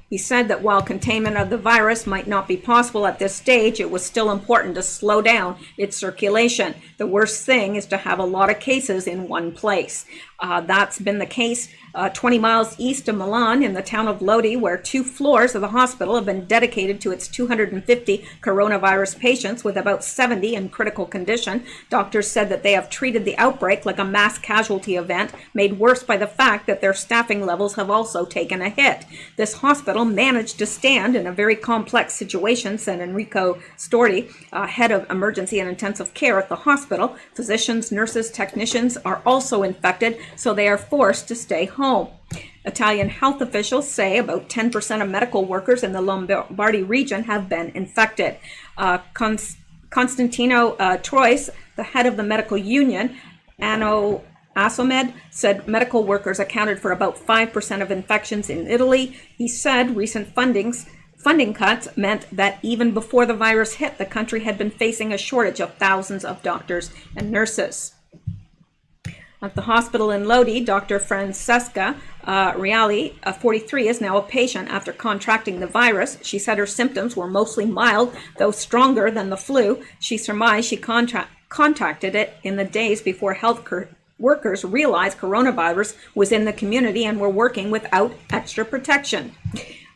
He said that while containment of the virus might not be possible at this stage, it was still important to slow down its circulation. The worst thing is to have a lot of cases in one place. That's been the case 20 miles east of Milan in the town of Lodi, where 2 floors of the hospital have been dedicated to its 250 coronavirus patients, with about 70 in critical condition. Doctors said that they have treated the outbreak like a mass casualty event, made worse by the fact that their staffing levels have also taken a hit. This hospital managed to stand in a very complex situation, said Enrico Storti, head of emergency and intensive care at the hospital. Physicians, nurses, technicians are also infected, so they are forced to stay home. Italian health officials say about 10% of medical workers in the Lombardy region have been infected. Constantino Trois, the head of the medical union, Anno Asomed, said medical workers accounted for about 5% of infections in Italy. He said recent funding cuts meant that even before the virus hit, the country had been facing a shortage of thousands of doctors and nurses. At the hospital in Lodi, Dr. Francesca Reali, 43, is now a patient after contracting the virus. She said her symptoms were mostly mild, though stronger than the flu. She surmised she contacted it in the days before health workers realized coronavirus was in the community and were working without extra protection.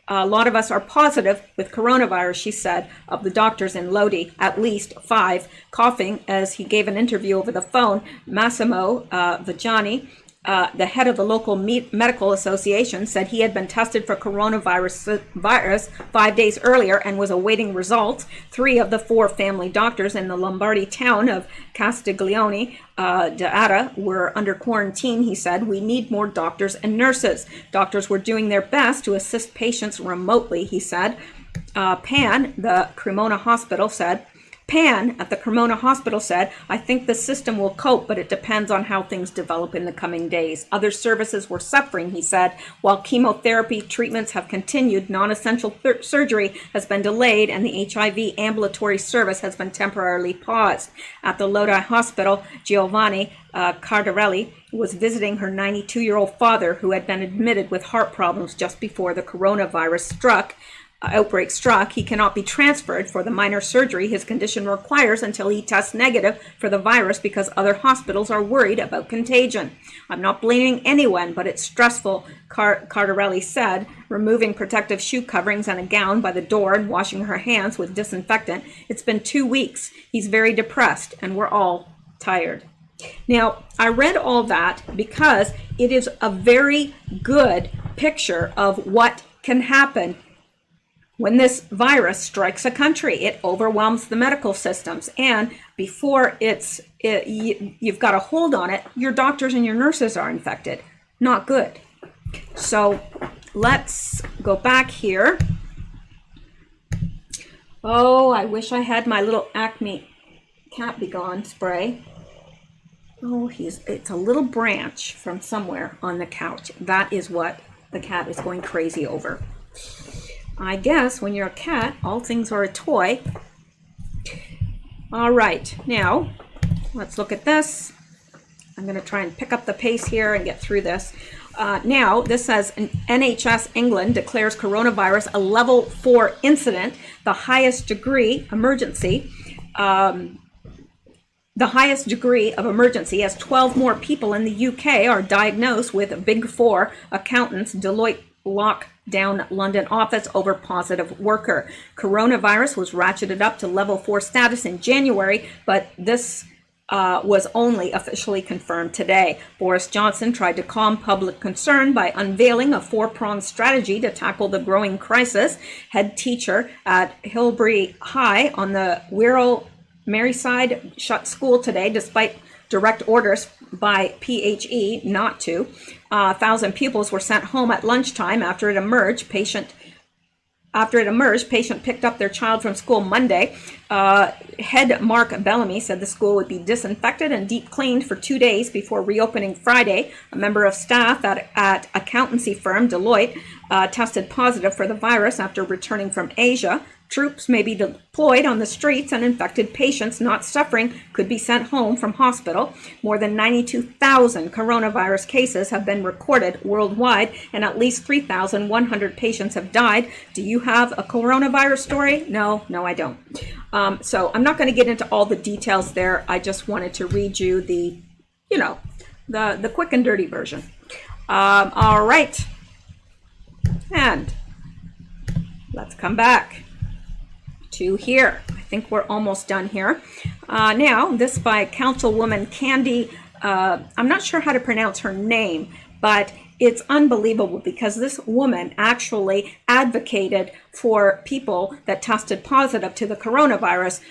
A lot of us are positive with coronavirus, she said, of the doctors in Lodi, at least 5. Coughing as he gave an interview over the phone, Massimo Vigiani, the head of the local medical association, said he had been tested for coronavirus 5 days earlier and was awaiting results. 3 of the 4 family doctors in the Lombardy town of Castiglione d'Adda were under quarantine, he said. We need more doctors and nurses. Doctors were doing their best to assist patients remotely, he said. Pan, the Cremona Hospital, said, Pan at the Cremona Hospital said, I think the system will cope, but it depends on how things develop in the coming days. Other services were suffering, he said. While chemotherapy treatments have continued, non-essential surgery has been delayed, and the HIV ambulatory service has been temporarily paused. At the Lodi Hospital, Giovanni Cardarelli was visiting her 92-year-old father, who had been admitted with heart problems just before the coronavirus outbreak struck. He cannot be transferred for the minor surgery his condition requires until he tests negative for the virus because other hospitals are worried about contagion. I'm not blaming anyone, but it's stressful, Cardarelli said, removing protective shoe coverings and a gown by the door and washing her hands with disinfectant. It's been 2 weeks. He's very depressed, and we're all tired. Now, I read all that because it is a very good picture of what can happen when this virus strikes a country. It overwhelms the medical systems, and before you've got a hold on it, your doctors and your nurses are infected. Not good. So let's go back here. Oh, I wish I had my little Acme Cat Be Gone spray. Oh, it's a little branch from somewhere on the couch. That is what the cat is going crazy over. I guess when you're a cat, all things are a toy. All right, now let's look at this. I'm going to try and pick up the pace here and get through this. Now, this says NHS England declares coronavirus a level 4 incident, the highest degree emergency. The highest degree of emergency, as 12 more people in the UK are diagnosed with Big Four accountants Deloitte lockdown London office over positive worker. Coronavirus was ratcheted up to level 4 status in January, but this was only officially confirmed today. Boris Johnson tried to calm public concern by unveiling a 4-pronged strategy to tackle the growing crisis. Head teacher at Hilbury High on the Wirral Merseyside shut school today despite direct orders by PHE not to. 1,000 pupils were sent home at lunchtime after it emerged. Patient picked up their child from school Monday. Head Mark Bellamy said the school would be disinfected and deep cleaned for 2 days before reopening Friday. A member of staff at accountancy firm Deloitte tested positive for the virus after returning from Asia. Troops may be deployed on the streets, and infected patients not suffering could be sent home from hospital. More than 92,000 coronavirus cases have been recorded worldwide, and at least 3,100 patients have died. Do you have a coronavirus story? No, I don't. So I'm not going to get into all the details there. I just wanted to read you the quick and dirty version. All right. And let's come back to here. I think we're almost done here. Now, this by Councilwoman Candy. I'm not sure how to pronounce her name, but it's unbelievable because this woman actually advocated for people that tested positive to the coronavirus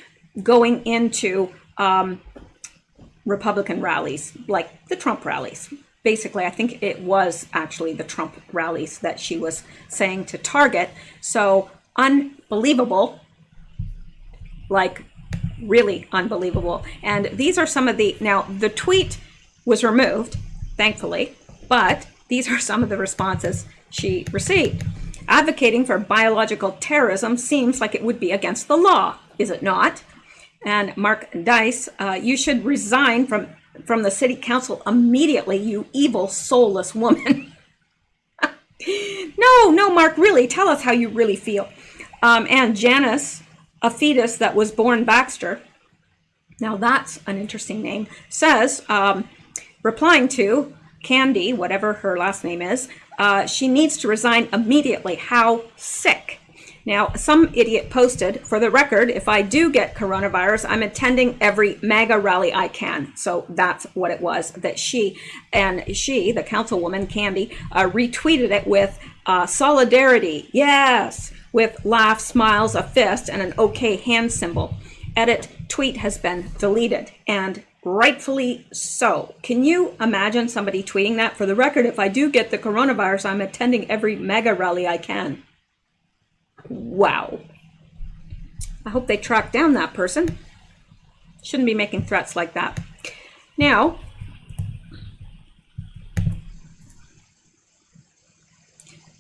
going into Republican rallies, like the Trump rallies. Basically, I think it was actually the Trump rallies that she was saying to target. So unbelievable, like really unbelievable. And these are some of now the tweet was removed, thankfully, but these are some of the responses she received. Advocating for biological terrorism seems like it would be against the law, is it not? And Mark Dice, you should resign from the city council immediately, you evil, soulless woman. No, Mark, really, tell us how you really feel. And Janice, a fetus that was born Baxter, now that's an interesting name, says, replying to Candy, whatever her last name is, she needs to resign immediately. How sick. Now, some idiot posted, for the record, if I do get coronavirus, I'm attending every MAGA rally I can. So that's what it was that she, the councilwoman, Candy, retweeted it with solidarity, yes, with laughs, smiles, a fist, and an okay hand symbol. Edit tweet has been deleted, and rightfully so. Can you imagine somebody tweeting that? For the record, if I do get the coronavirus, I'm attending every MAGA rally I can. Wow. I hope they track down that person. Shouldn't be making threats like that. Now,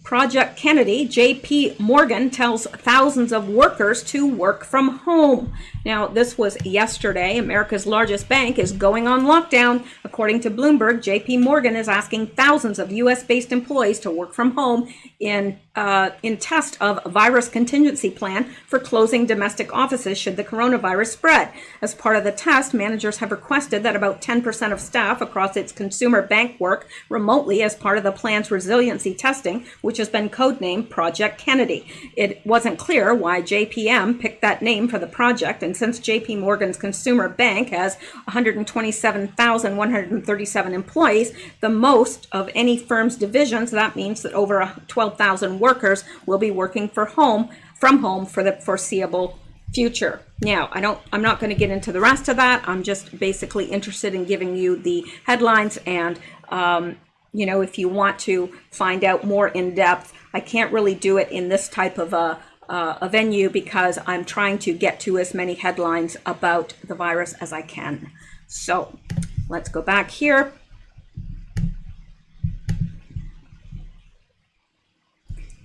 Project Kennedy, J.P. Morgan tells thousands of workers to work from home. Now, this was yesterday. America's largest bank is going on lockdown. According to Bloomberg, J.P. Morgan is asking thousands of U.S.-based employees to work from home in test of virus contingency plan for closing domestic offices should the coronavirus spread. As part of the test, managers have requested that about 10% of staff across its consumer bank work remotely as part of the plan's resiliency testing, which has been codenamed Project Kennedy. It wasn't clear why JPM picked that name for the project, and since JP Morgan's consumer bank has 127,137 employees, the most of any firm's divisions, that means that over 12,000 workers will be working from home for the foreseeable future. Now, I'm not going to get into the rest of that. I'm just basically interested in giving you the headlines, and if you want to find out more in depth, I can't really do it in this type of a venue because I'm trying to get to as many headlines about the virus as I can. So let's go back here.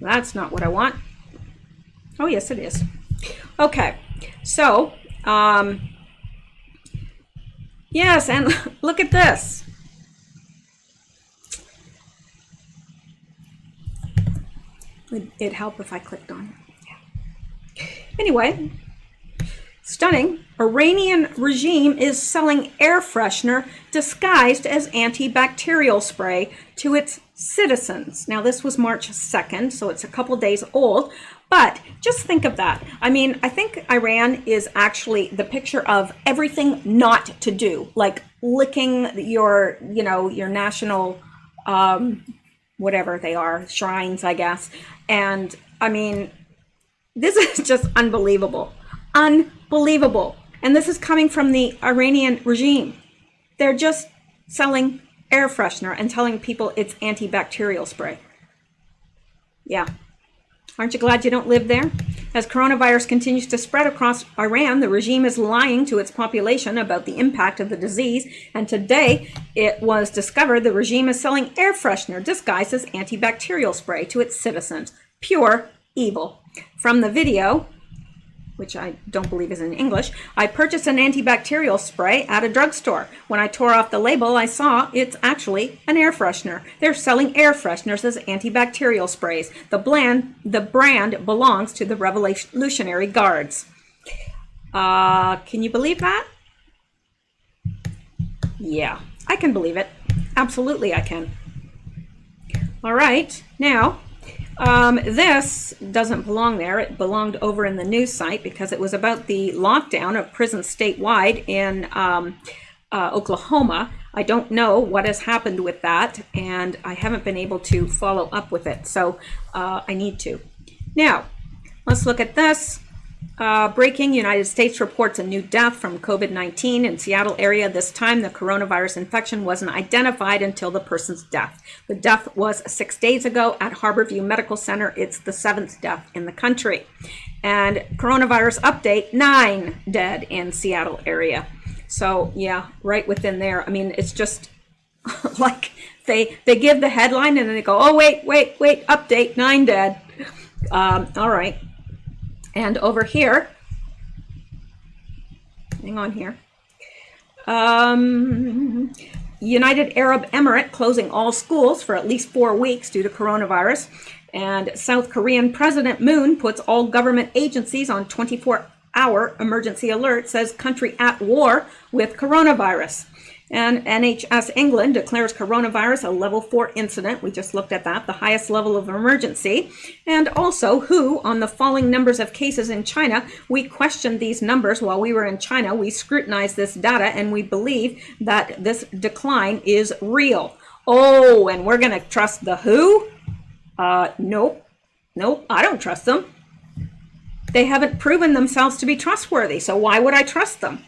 That's not what I want. Oh, yes, it is. Okay, so, yes, and look at this. It'd help if I clicked on it. Yeah. Anyway, stunning. Iranian regime is selling air freshener disguised as antibacterial spray to its citizens. Now, this was March 2nd, so it's a couple days old, but just think of that. I mean, I think Iran is actually the picture of everything not to do, like licking your national, whatever they are, shrines, I guess. And I mean, this is just unbelievable. Unbelievable. And this is coming from the Iranian regime. They're just selling air freshener and telling people it's antibacterial spray. Yeah. Aren't you glad you don't live there? As coronavirus continues to spread across Iran, the regime is lying to its population about the impact of the disease. And today, it was discovered the regime is selling air freshener disguised as antibacterial spray to its citizens. Pure evil. From the video, which I don't believe is in English, I purchased an antibacterial spray at a drugstore. When I tore off the label, I saw it's actually an air freshener. They're selling air fresheners as antibacterial sprays. The brand belongs to the Revolutionary Guards. Can you believe that? Yeah, I can believe it. Absolutely, I can. All right, now this doesn't belong there. It belonged over in the news site because it was about the lockdown of prisons statewide in Oklahoma. I don't know what has happened with that, and I haven't been able to follow up with it, so I need to. Now, let's look at this. Breaking, United States reports a new death from COVID-19 in Seattle area. This time, the coronavirus infection wasn't identified until the person's death. The death was 6 days ago at Harborview Medical Center. It's the 7th death in the country. And coronavirus update, 9 dead in Seattle area. So, yeah, right within there. I mean, it's just like they give the headline and then they go, oh, wait, update, 9 dead. All right. And over here, hang on here, United Arab Emirates closing all schools for at least 4 weeks due to coronavirus. And South Korean President Moon puts all government agencies on 24-hour emergency alert, says country at war with coronavirus. And NHS England declares coronavirus a level 4 incident. We just looked at that, the highest level of emergency. And also WHO on the falling numbers of cases in China. We questioned these numbers while we were in China. We scrutinized this data and we believe that this decline is real. Oh, and we're going to trust the WHO? Nope, I don't trust them. They haven't proven themselves to be trustworthy, so why would I trust them?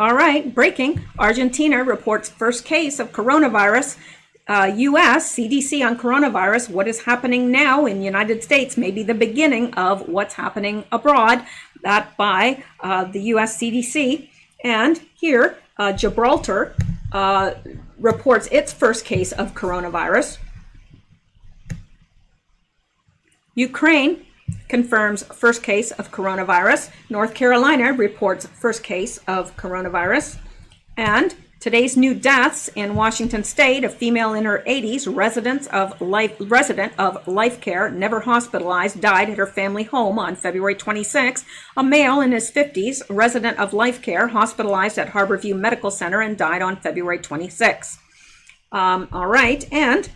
All right, breaking. Argentina reports first case of coronavirus. U.S. CDC on coronavirus. What is happening now in the United States may be the beginning of what's happening abroad. That by the U.S. CDC. And here, Gibraltar reports its first case of coronavirus. Ukraine confirms first case of coronavirus. North Carolina reports first case of coronavirus. And today's new deaths in Washington State, a female in her 80s, resident of Life Care, never hospitalized, died at her family home on February 26. A male in his 50s, resident of Life Care, hospitalized at Harborview Medical Center and died on February 26. All right, and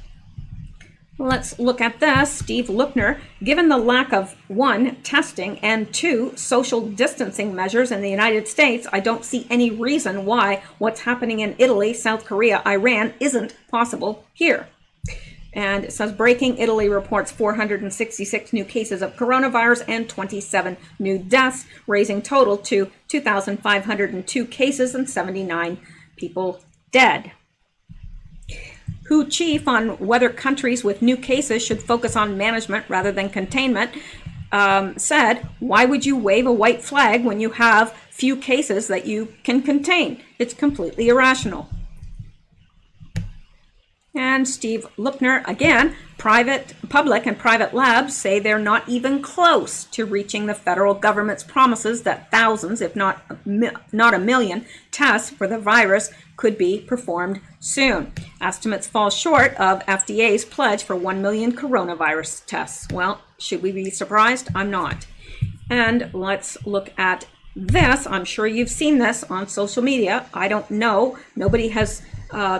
let's look at this. Steve Lookner, given the lack of 1, testing, and 2, social distancing measures in the United States, I don't see any reason why what's happening in Italy, South Korea, Iran isn't possible here. And it says breaking, Italy reports 466 new cases of coronavirus and 27 new deaths, raising total to 2,502 cases and 79 people dead. WHO chief on whether countries with new cases should focus on management rather than containment said, why would you wave a white flag when you have few cases that you can contain? It's completely irrational. And Steve Lookner, again, public and private labs say they're not even close to reaching the federal government's promises that thousands, if not a million, tests for the virus could be performed soon. Estimates fall short of FDA's pledge for 1 million coronavirus tests. Well, should we be surprised? I'm not. And let's look at this. I'm sure you've seen this on social media. I don't know. Nobody has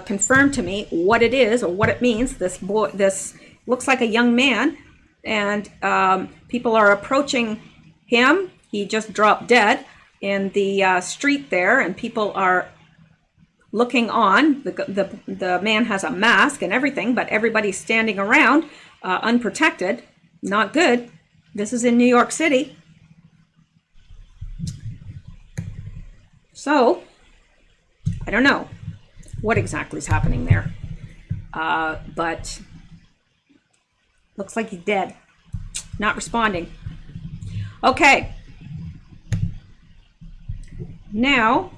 confirmed to me what it is or what it means. This looks like a young man, and people are approaching him. He just dropped dead in the street there, and people are looking on. The man has a mask and everything, but everybody's standing around unprotected. Not good. This is in New York City. So, I don't know what exactly is happening there. But looks like he's dead. Not responding. Okay. Now,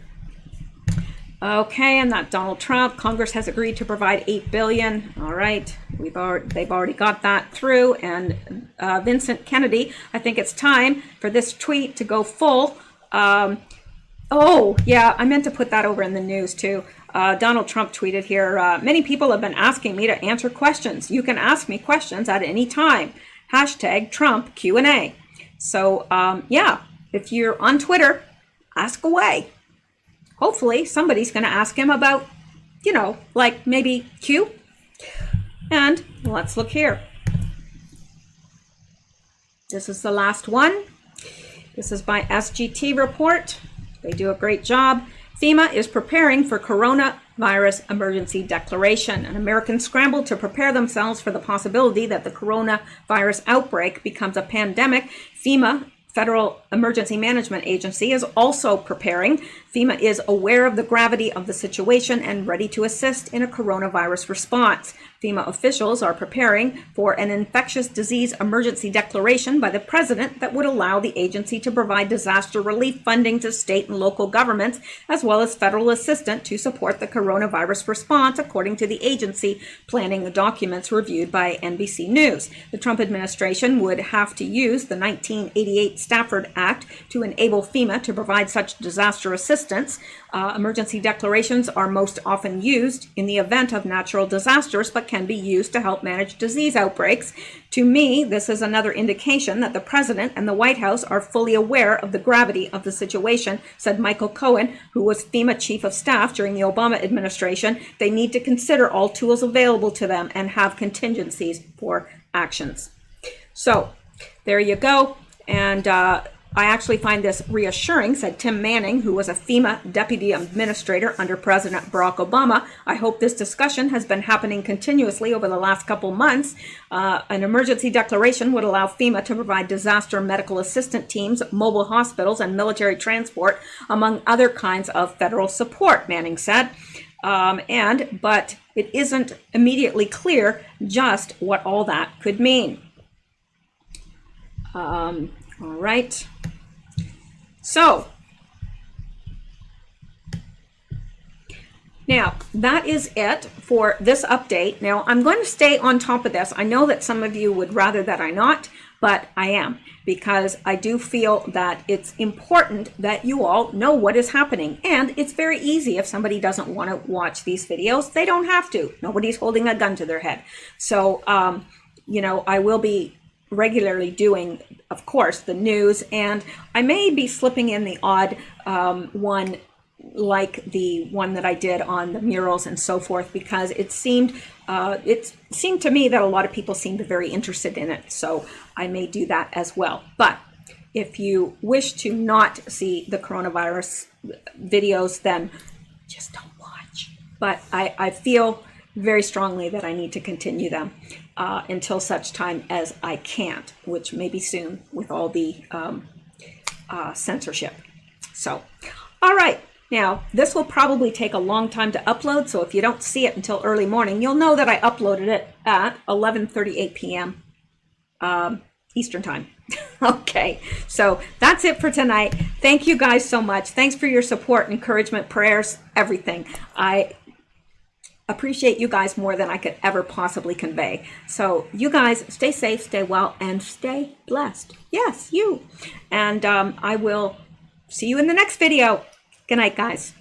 okay, and that Donald Trump, Congress has agreed to provide $8 billion. All right, they've already got that through. And Vincent Kennedy, I think it's time for this tweet to go full. Oh, yeah, I meant to put that over in the news too. Donald Trump tweeted here, many people have been asking me to answer questions. You can ask me questions at any time. Hashtag Trump Q&A. So, yeah, if you're on Twitter, ask away. Hopefully somebody's going to ask him about, like maybe Q. And let's look here. This is the last one. This is by SGT Report. They do a great job. FEMA is preparing for coronavirus emergency declaration. An American scrambled to prepare themselves for the possibility that the coronavirus outbreak becomes a pandemic. FEMA, Federal Emergency Management Agency, is also preparing. FEMA is aware of the gravity of the situation and ready to assist in a coronavirus response. FEMA officials are preparing for an infectious disease emergency declaration by the president that would allow the agency to provide disaster relief funding to state and local governments, as well as federal assistance to support the coronavirus response, according to the agency planning documents reviewed by NBC News. The Trump administration would have to use the 1988 Stafford Act to enable FEMA to provide such disaster assistance. Emergency declarations are most often used in the event of natural disasters, but can be used to help manage disease outbreaks. To me, this is another indication that the president and the White House are fully aware of the gravity of the situation, said Michael Cohen, who was FEMA chief of staff during the Obama administration. They need to consider all tools available to them and have contingencies for actions. So there you go. And I actually find this reassuring, said Tim Manning, who was a FEMA deputy administrator under President Barack Obama. I hope this discussion has been happening continuously over the last couple months. An emergency declaration would allow FEMA to provide disaster medical assistant teams, mobile hospitals, and military transport, among other kinds of federal support, Manning said. But it isn't immediately clear just what all that could mean. All right. So now that is it for this update. Now I'm going to stay on top of this. I know that some of you would rather that I not, but I am, because I do feel that it's important that you all know what is happening. And it's very easy if somebody doesn't want to watch these videos. They don't have to. Nobody's holding a gun to their head. So, you know, I will be regularly doing, of course, the news, and I may be slipping in the odd one, like the one that I did on the murals and so forth, because it seemed to me that a lot of people seemed very interested in it. So I may do that as well. But if you wish to not see the coronavirus videos, then just don't watch. But I feel very strongly that I need to continue them until such time as I can't, which may be soon with all the censorship. So, all right. Now, this will probably take a long time to upload, so if you don't see it until early morning, you'll know that I uploaded it at 11:38 p.m. Eastern time. Okay, so that's it for tonight. Thank you guys so much. Thanks for your support, encouragement, prayers, everything. I appreciate you guys more than I could ever possibly convey. So you guys stay safe, stay well, and stay blessed. Yes, you. And I will see you in the next video. Good night, guys.